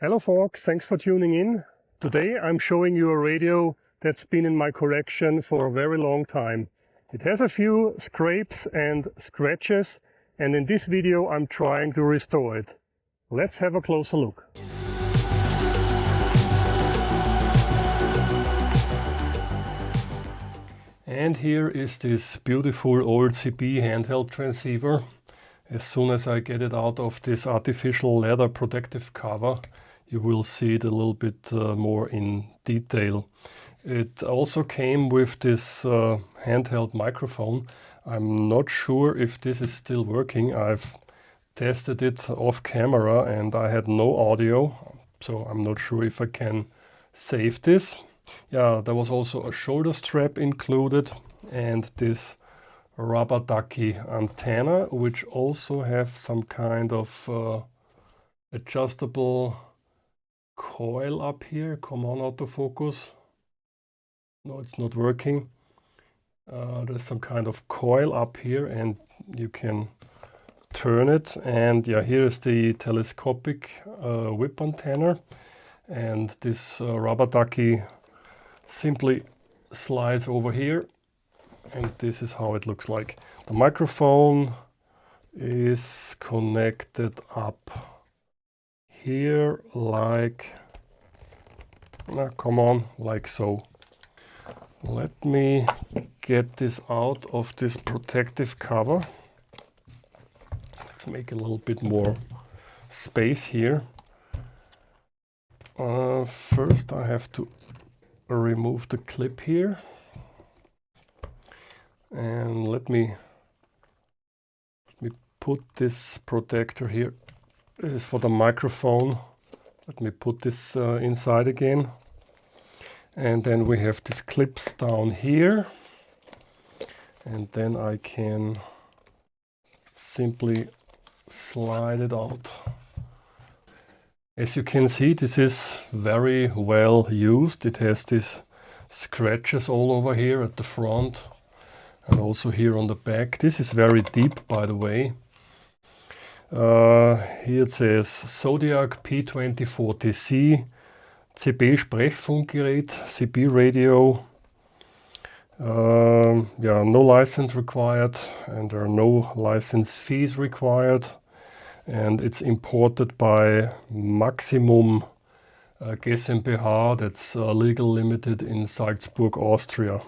Hello folks, thanks for tuning in. Today I'm showing you a radio that's been in my collection for a very long time. It has a few scrapes and scratches, and in this video I'm trying to restore it. Let's have a closer look. And here is this beautiful old CB handheld transceiver. As soon as I get it out of this artificial leather protective cover, you will see it a little bit more in detail. It also came with this handheld microphone. I'm not sure if this is still working. I've tested it off camera and I had no audio, so I'm not sure if I can save this. Yeah, there was also a shoulder strap included and this rubber ducky antenna, which also have some kind of adjustable coil up here. Come on, autofocus. No, it's not working. There's some kind of coil up here and you can turn it. And yeah, here is the telescopic whip antenna. And this rubber ducky simply slides over here. And this is how it looks like. The microphone is connected up here like, come on, like so. Let me get this out of this protective cover. Let's make a little bit more space here. First I have to remove the clip here. And let me put this protector here. This is for the microphone. Let me put this inside again. And then we have these clips down here. And then I can simply slide it out. As you can see, this is very well used. It has these scratches all over here at the front and also here on the back. This is very deep, by the way. Here it says Zodiac P-2040 C CB Funkgeräte CB radio. Yeah, no license required and there are no license fees required. And it's imported by Maximum GmbH, that's legal limited in Salzburg, Austria.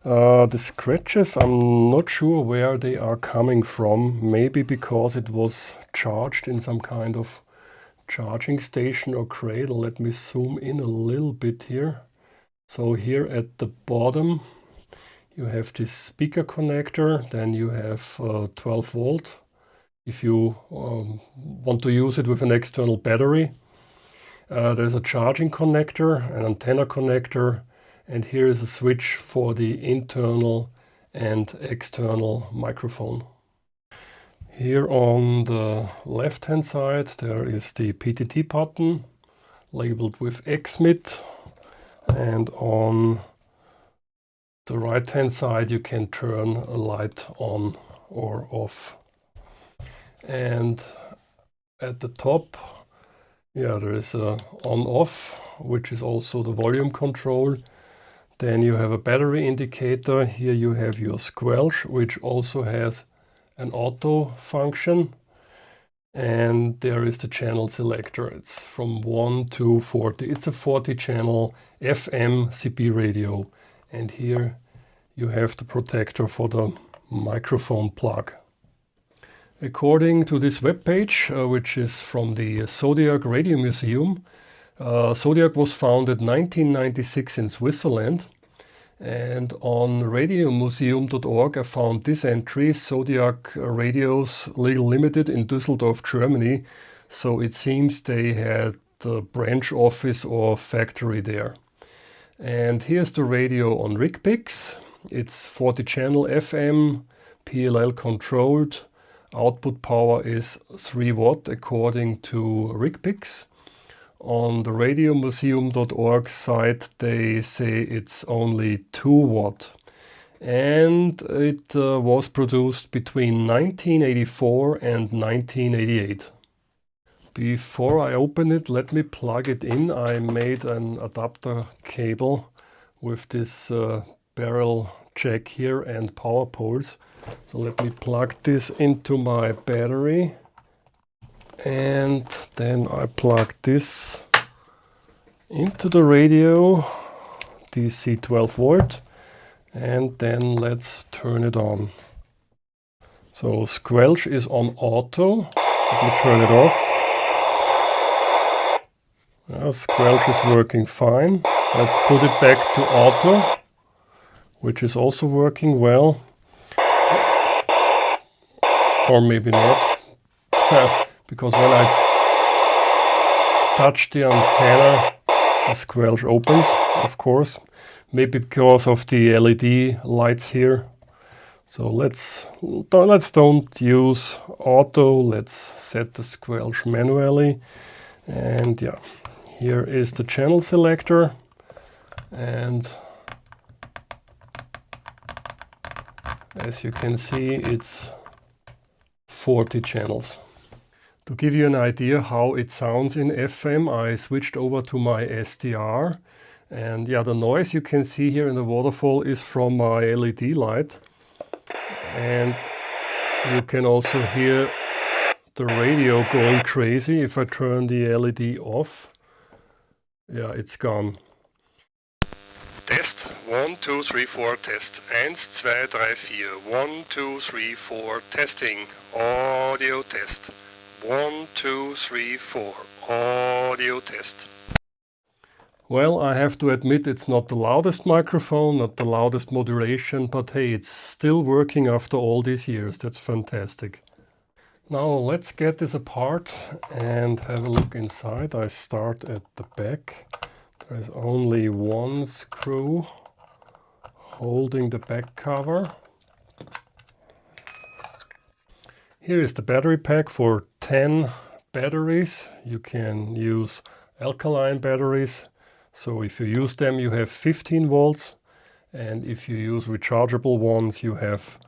The scratches, I'm not sure where they are coming from. Maybe because it was charged in some kind of charging station or cradle. Let me zoom in a little bit here. So here at the bottom you have this speaker connector, then you have 12 volt. If you want to use it with an external battery. There's a charging connector, an antenna connector, and here is a switch for the internal and external microphone. Here on the left hand side there is the PTT button labeled with XMIT, and on the right hand side you can turn a light on or off. And at the top, yeah, there is a on-off, which is also the volume control. Then you have a battery indicator. Here you have your squelch, which also has an auto function. And there is the channel selector. It's from 1 to 40. It's a 40 channel FM CB radio. And here you have the protector for the microphone plug. According to this webpage, which is from the Zodiac Radio Museum, Zodiac was founded 1996 in Switzerland, and on radiomuseum.org I found this entry, Zodiac Radios Legal Limited in Düsseldorf, Germany. So it seems they had a branch office or factory there. And here's the radio on RigPix. It's 40 channel FM, PLL controlled. Output power is 3 watt according to RigPix. On the radiomuseum.org site they say it's only 2 watt. And it was produced between 1984 and 1988. Before I open it, let me plug it in. I made an adapter cable with this barrel jack here and power poles. So let me plug this into my battery, and then I plug this into the radio, DC 12 volt, and then let's turn it on. So squelch is on auto. Let me turn it off. Now squelch is working fine. Let's put it back to auto, which is also working well. Or maybe not, because when I touch the antenna, the squelch opens, of course. Maybe because of the LED lights here. So let's don't use auto. Let's set the squelch manually. And yeah, here is the channel selector, and as you can see, it's 40 channels. To give you an idea how it sounds in FM, I switched over to my SDR, and yeah, the noise you can see here in the waterfall is from my LED light, and you can also hear the radio going crazy. If I turn the LED off, yeah, it's gone. Test 1, 2, 3, 4, test 1, 2, 3, 4, 1, 2, 3, 4, testing, audio test, 1, 2, 3, 4, audio test. Well, I have to admit it's not the loudest microphone, not the loudest modulation, but hey, it's still working after all these years. That's fantastic. Now let's get this apart and have a look inside. I start at the back. There's only one screw holding the back cover. Here is the battery pack for 10 batteries. You can use alkaline batteries. So if you use them, you have 15 volts. And if you use rechargeable ones, you have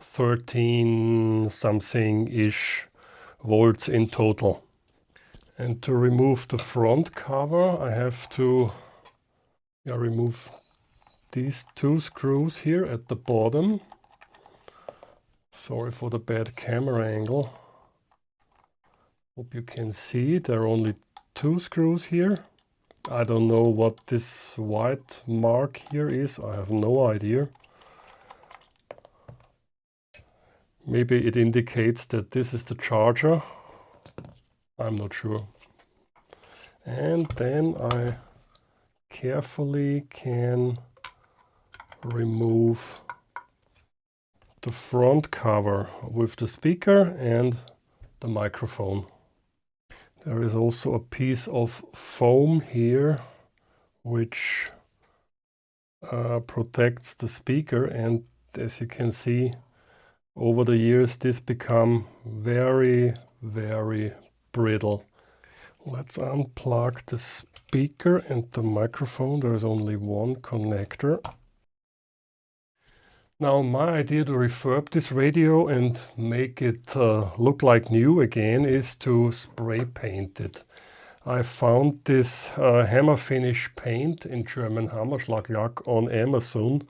13 something-ish volts in total. And to remove the front cover, I have to remove these two screws here at the bottom. Sorry for the bad camera angle. Hope you can see there are only two screws here. I don't know what this white mark here is. I have no idea. Maybe it indicates that this is the charger. I'm not sure. And then I carefully can remove the front cover with the speaker and the microphone. There is also a piece of foam here which protects the speaker, and as you can see, over the years this become very, very brittle. Let's unplug the speaker and the microphone. There is only one connector. Now my idea to refurb this radio and make it look like new again is to spray paint it. I found this hammer finish paint, in German Hammerschlaglack, on Amazon,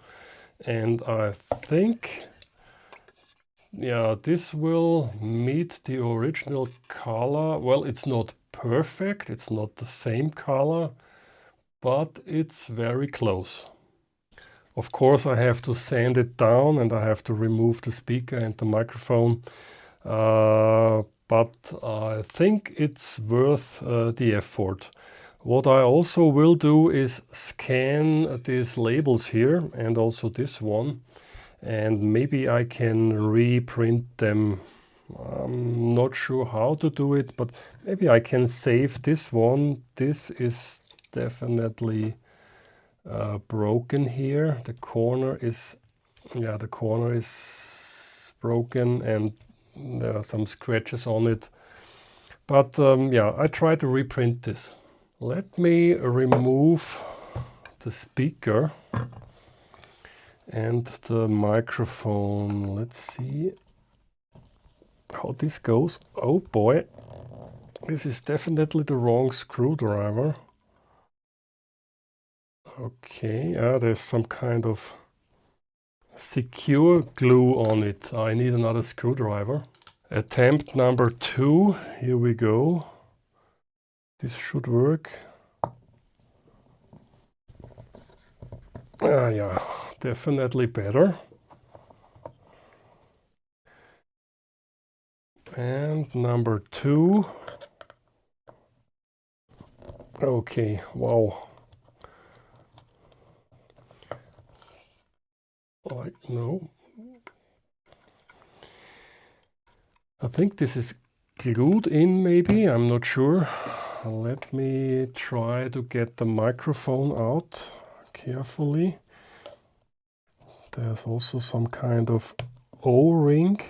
and I think this will meet the original color. Well, it's not perfect, it's not the same color, but it's very close. Of course, I have to sand it down and I have to remove the speaker and the microphone, but I think it's worth the effort. What I also will do is scan these labels here and also this one, and maybe I can reprint them. I'm not sure how to do it, but maybe I can save this one. This is definitely broken here. The corner is broken and there are some scratches on it. But I try to reprint this. Let me remove the speaker and the microphone. Let's see how this goes. Oh boy, This is definitely the wrong screwdriver. Okay, there's some kind of secure glue on it. I need another screwdriver. Attempt number 2, here we go. This should work. Yeah, definitely better. And number 2. Okay, wow. No. I think this is glued in maybe, I'm not sure. Let me try to get the microphone out carefully. There's also some kind of O-ring.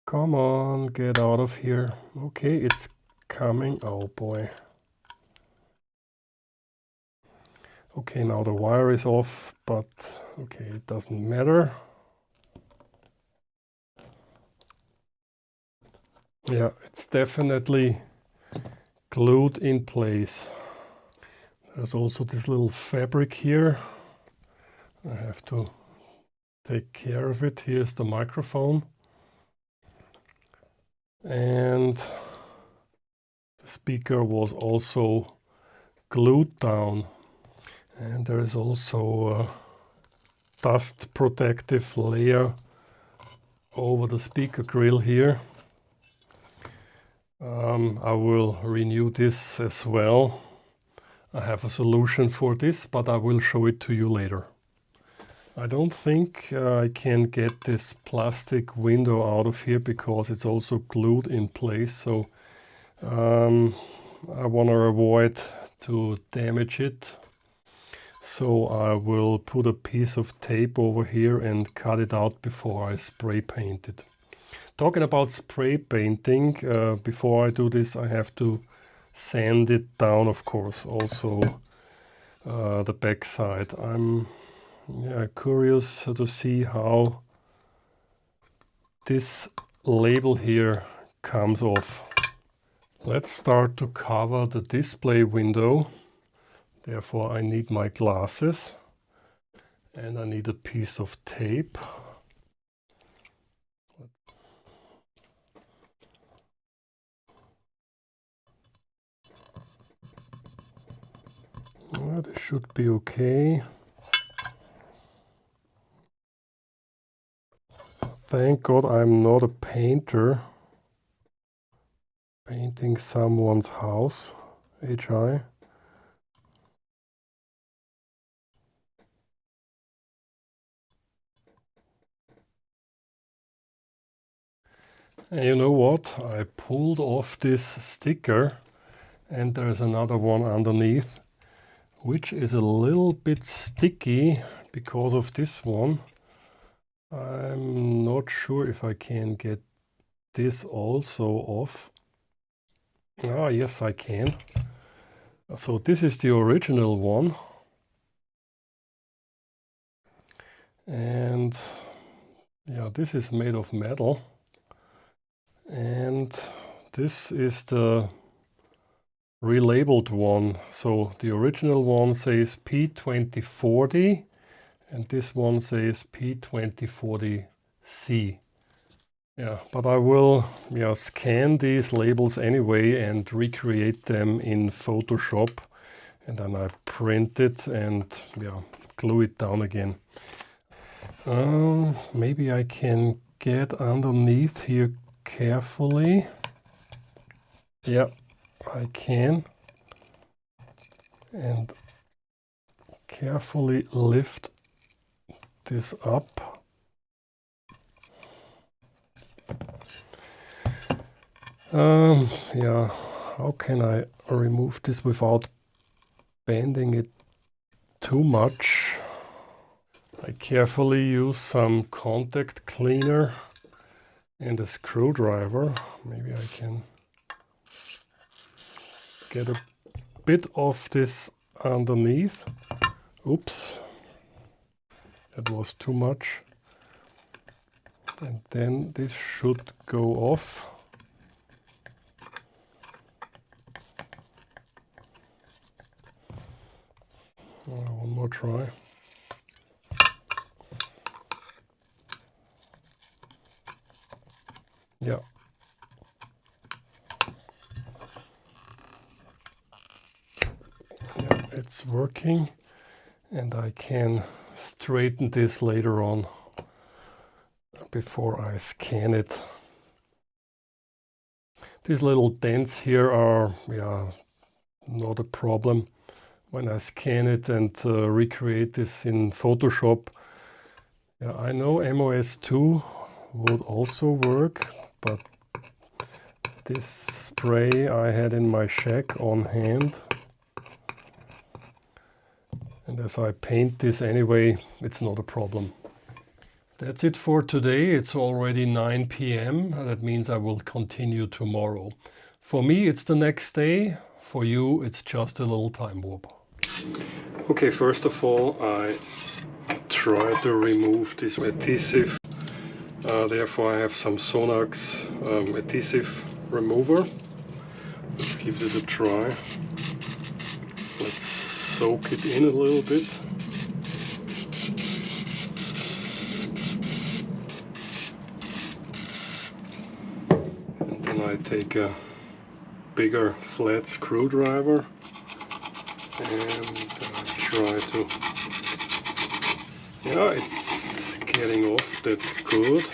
Come on, get out of here. Okay, it's coming. Oh boy. Okay, now the wire is off, but okay, it doesn't matter. Yeah, it's definitely glued in place. There's also this little fabric here. I have to take care of it. Here's the microphone. And the speaker was also glued down. And there is also a dust protective layer over the speaker grill here. I will renew this as well. I have a solution for this, but I will show it to you later. I don't think I can get this plastic window out of here because it's also glued in place. So I want to avoid to damage it. So I will put a piece of tape over here and cut it out before I spray paint it. Talking about spray painting, before I do this I have to sand it down, of course, also the back side. I'm curious to see how this label here comes off. Let's start to cover the display window. Therefore I need my glasses and I need a piece of tape. This should be okay. Thank God I'm not a painter. Painting someone's house, HI. And you know what? I pulled off this sticker and there's another one underneath, which is a little bit sticky because of this one. I'm not sure if I can get this also off. Ah, yes, I can. So this is the original one. And yeah, this is made of metal. And this is the relabeled one. So the original one says P-2040 and this one says P-2040 C. Yeah, but I will scan these labels anyway and recreate them in Photoshop, and then I print it and glue it down again. Maybe I can get underneath here carefully. Yeah, I can. And carefully lift this up. Yeah, how can I remove this without bending it too much? I carefully use some contact cleaner and a screwdriver. Maybe I can get a bit of this underneath. Oops, that was too much. And then this should go off. One more try. Yeah. Yeah, it's working, and I can straighten this later on before I scan it. These little dents here are, not a problem. When I scan it and recreate this in Photoshop, I know MOS2 would also work, but this spray I had in my shack on hand. And as I paint this anyway, it's not a problem. That's it for today. It's already 9 p.m. That means I will continue tomorrow. For me, it's the next day. For you, it's just a little time warp. Okay, first of all, I try to remove this adhesive. Therefore, I have some Sonax adhesive remover. Let's give this a try. Let's soak it in a little bit. I take a bigger flat screwdriver and try to, it's getting off, that's good.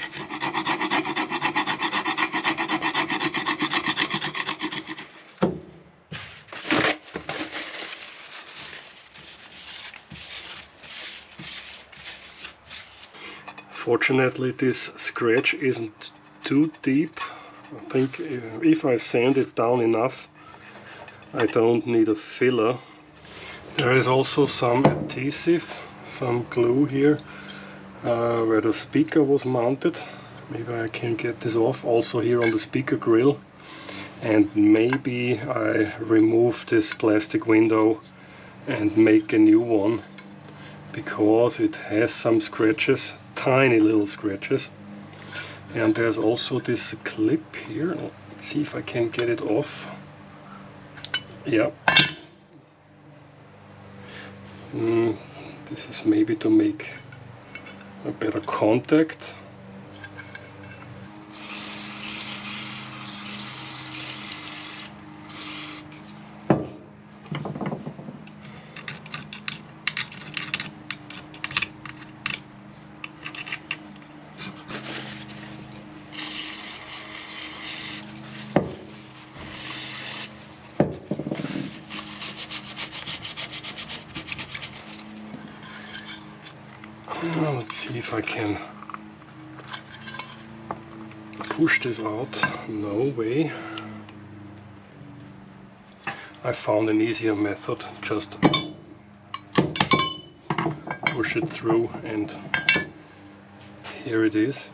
Fortunately, this scratch isn't too deep. I think if I sand it down enough, I don't need a filler. There is also some adhesive, some glue here where the speaker was mounted. Maybe I can get this off, also here on the speaker grill. And maybe I remove this plastic window and make a new one, because it has some scratches, tiny little scratches. And there's also this clip here. Let's see if I can get it off. Yeah. This is maybe to make a better contact. Let's see if I can push this out. No way. I found an easier method. Just push it through and here it is.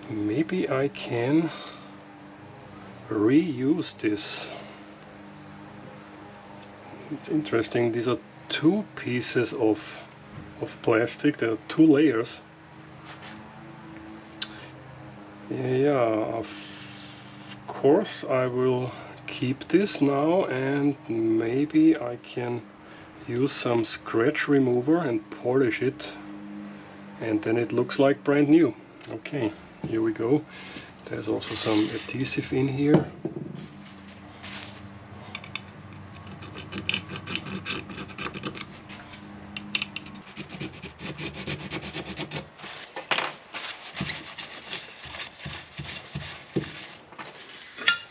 Maybe I can reuse this. It's interesting. These are two pieces of plastic. There are two layers. Yeah, of course I will keep this now, and maybe I can use some scratch remover and polish it, and then it looks like brand new. Okay, here we go. There's also some adhesive in here.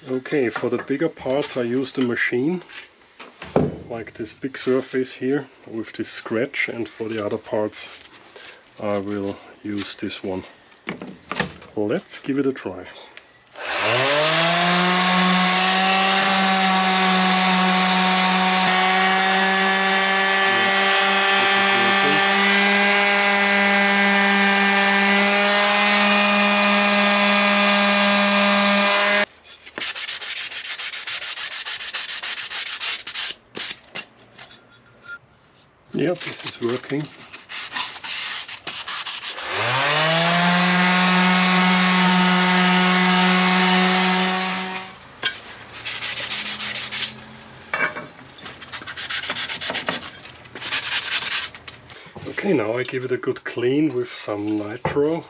Okay, for the bigger parts I use the machine, like this big surface here with this scratch, and for the other parts I will use this one. Let's give it a try. Yeah, this is working. Okay, now I give it a good clean with some nitro.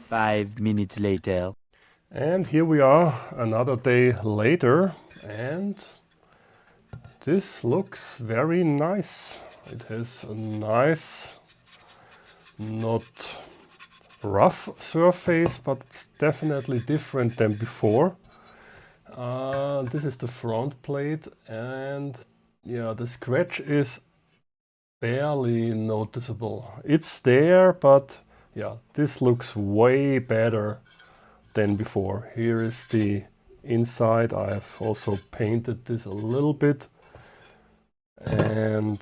Five minutes later. And here we are another day later, and this looks very nice. It has a nice, not rough surface, but it's definitely different than before. This is the front plate, and yeah, the scratch is barely noticeable. It's there, but yeah, this looks way better than before. Here is the inside. I've also painted this a little bit, and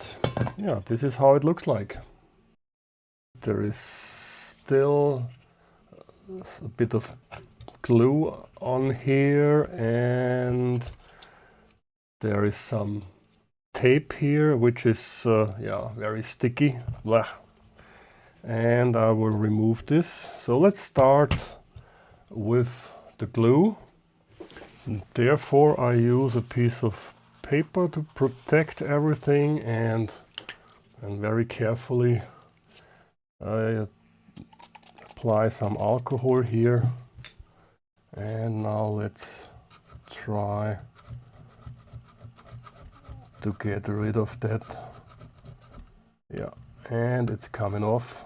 yeah, this is how it looks like. There is still a bit of glue on here, and there is some tape here which is yeah, very sticky. Blah. And I will remove this. So let's start with the glue. And therefore I use a piece of paper to protect everything, and very carefully I apply some alcohol here. And now let's try to get rid of that. Yeah, and it's coming off.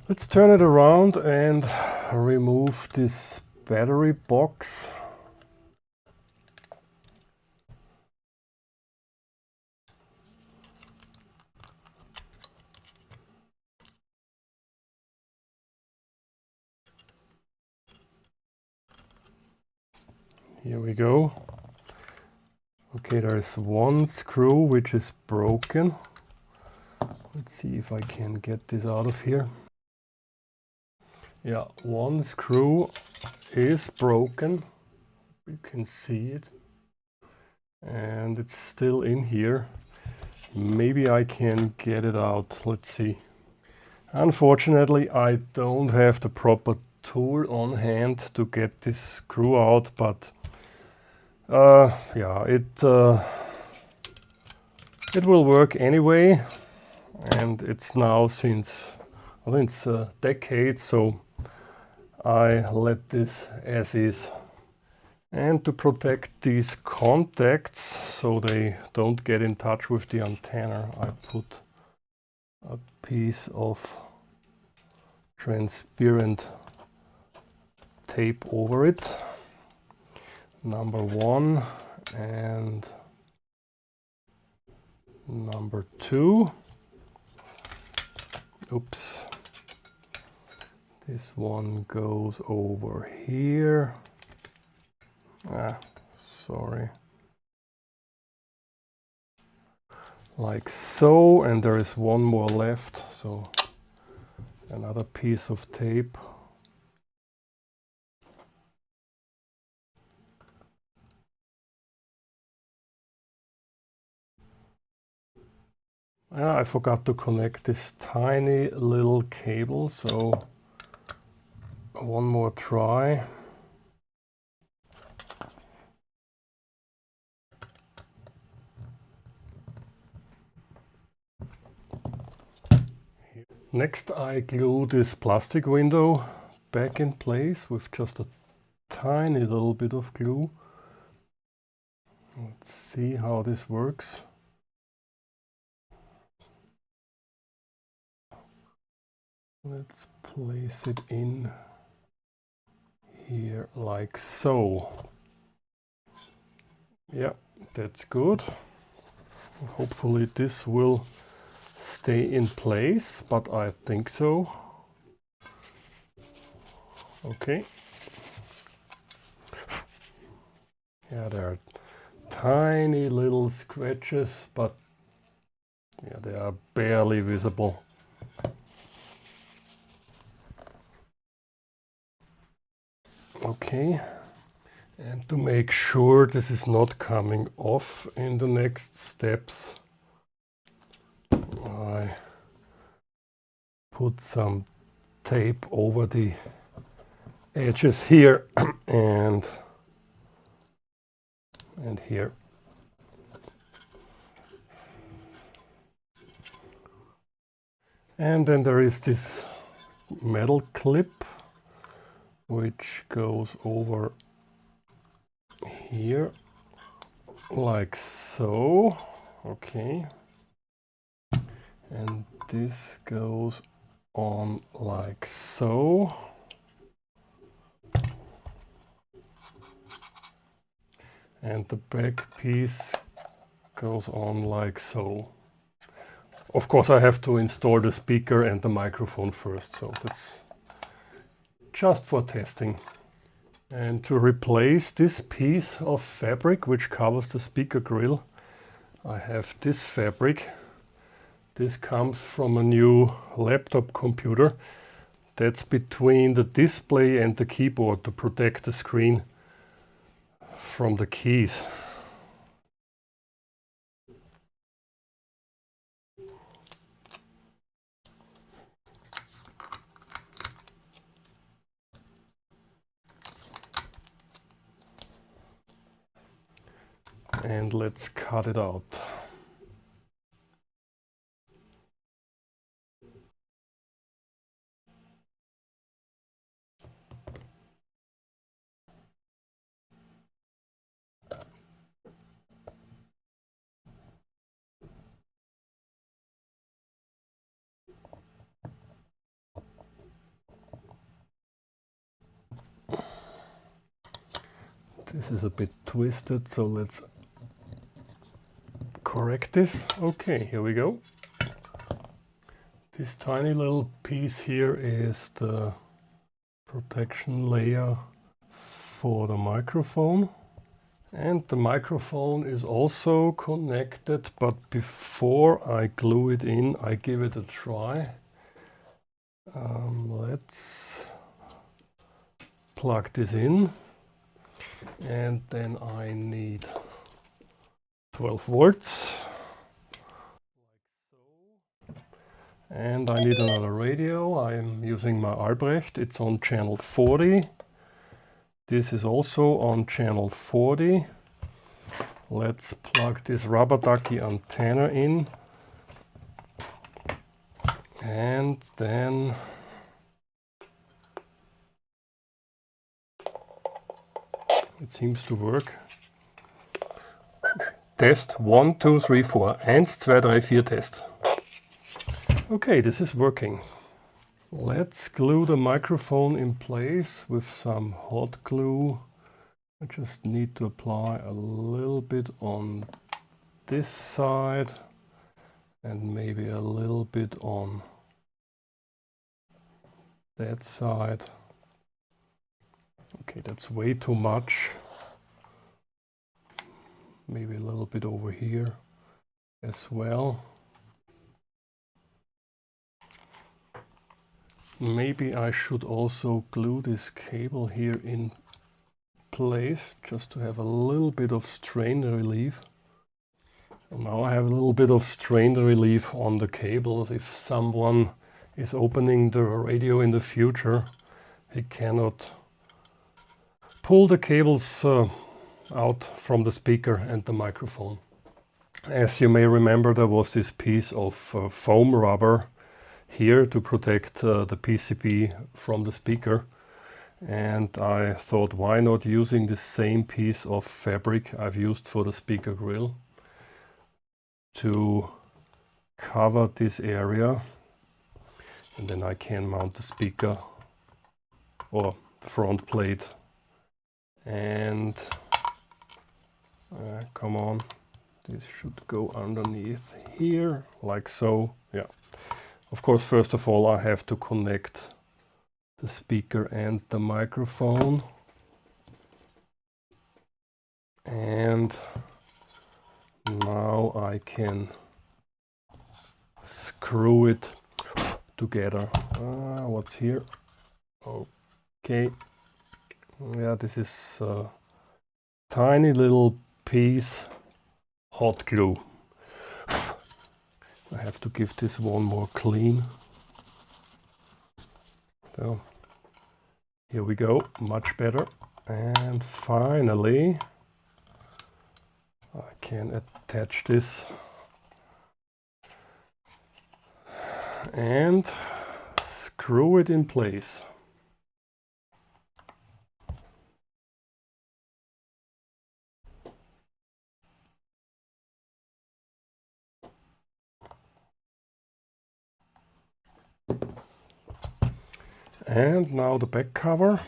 Let's turn it around and remove this battery box. Here we go. Okay, there is one screw which is broken. Let's see if I can get this out of here. Yeah, one screw is broken. You can see it. And it's still in here. Maybe I can get it out. Let's see. Unfortunately, I don't have the proper tool on hand to get this screw out, but yeah, it will work anyway, and it's now since decades, so I let this as is. And to protect these contacts so they don't get in touch with the antenna, I put a piece of transparent tape over it. Number 1 and number 2. Oops. This one goes over here. Sorry. Like so, and there is one more left, so another piece of tape. I forgot to connect this tiny little cable, so one more try. Next, I glue this plastic window back in place with just a tiny little bit of glue. Let's see how this works. Let's place it in here like so. Yeah, that's good. Hopefully this will stay in place, but I think so. Okay. Yeah, there are tiny little scratches, but yeah, they are barely visible. Okay. And to make sure this is not coming off in the next steps, I put some tape over the edges here and here. And then there is this metal clip which goes over here like so. Okay. And this goes on like so. And the back piece goes on like so. Of course, I have to install the speaker and the microphone first, so that's just for testing. And to replace this piece of fabric which covers the speaker grill, I have this fabric. This comes from a new laptop computer that's between the display and the keyboard to protect the screen from the keys. And let's cut it out. This is a bit twisted, so let's correct this. Okay, here we go. This tiny little piece here is the protection layer for the microphone. And the microphone is also connected, but before I glue it in, I give it a try. Let's plug this in. And then I need 12 volts. And I need another radio. I'm using my Albrecht. It's on channel 40. This is also on channel 40. Let's plug this rubber ducky antenna in. And then it seems to work. Test 1, 2, 3, 4. 1, 2, 3, 4 test. Okay, this is working. Let's glue the microphone in place with some hot glue. I just need to apply a little bit on this side and maybe a little bit on that side. Okay, that's way too much. Maybe a little bit over here as well. Maybe I should also glue this cable here in place just to have a little bit of strain relief. So now I have a little bit of strain relief on the cables. If someone is opening the radio in the future, he cannot pull the cables out from the speaker and the microphone. As you may remember, there was this piece of foam rubber here to protect the PCB from the speaker, and I thought, why not using the same piece of fabric I've used for the speaker grill to cover this area. and then I can mount the speaker or the front plate. And come on, this should go underneath here, like so. Yeah. Of course, first of all, I have to connect the speaker and the microphone. And now I can screw it together. What's here? Okay. Yeah, this is a tiny little piece hot glue. I have to give this one more clean. So here we go, much better. And finally I can attach this and screw it in place. And now the back cover.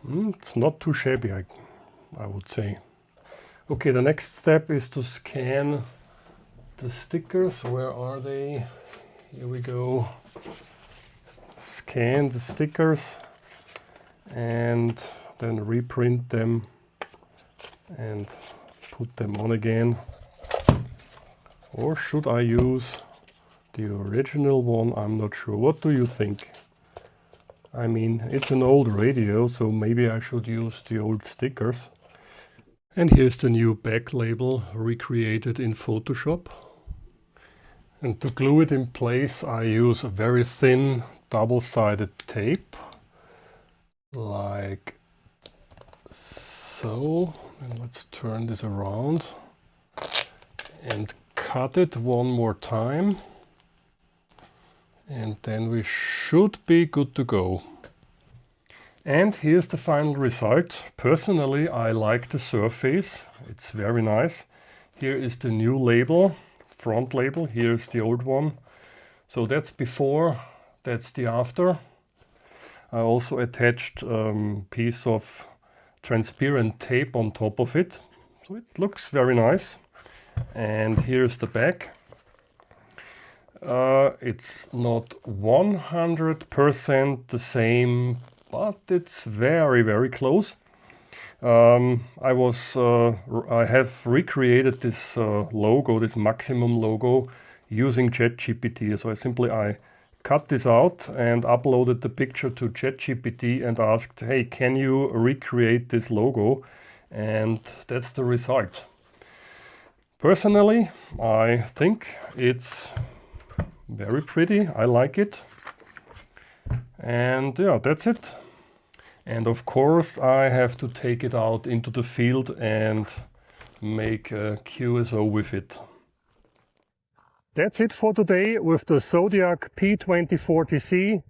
It's not too shabby, I would say. Okay, the next step is to scan the stickers. Where are they? Here we go. Scan the stickers and then reprint them and put them on again. Or should I use the original one? I'm not sure. What do you think? I mean, it's an old radio, so maybe I should use the old stickers. And here's the new back label recreated in Photoshop. And to glue it in place, I use a very thin double-sided tape, like so. And let's turn this around and cut it one more time. And then we should be good to go. And here's the final result. Personally, I like the surface. It's very nice. Here is the new label, front label. Here's the old one. So that's before, that's the after. I also attached a piece of transparent tape on top of it. So it looks very nice. And here's the back. It's not 100% the same, but it's very, very close. I have recreated this logo, this maximum logo, using ChatGPT. So I cut this out and uploaded the picture to ChatGPT and asked, hey, can you recreate this logo? And that's the result. Personally, I think it's very pretty. I like it. And yeah, that's it. And of course, I have to take it out into the field and make a QSO with it. That's it for today with the Zodiac P-2040 C.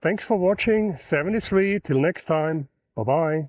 Thanks for watching. 73. Till next time. Bye-bye.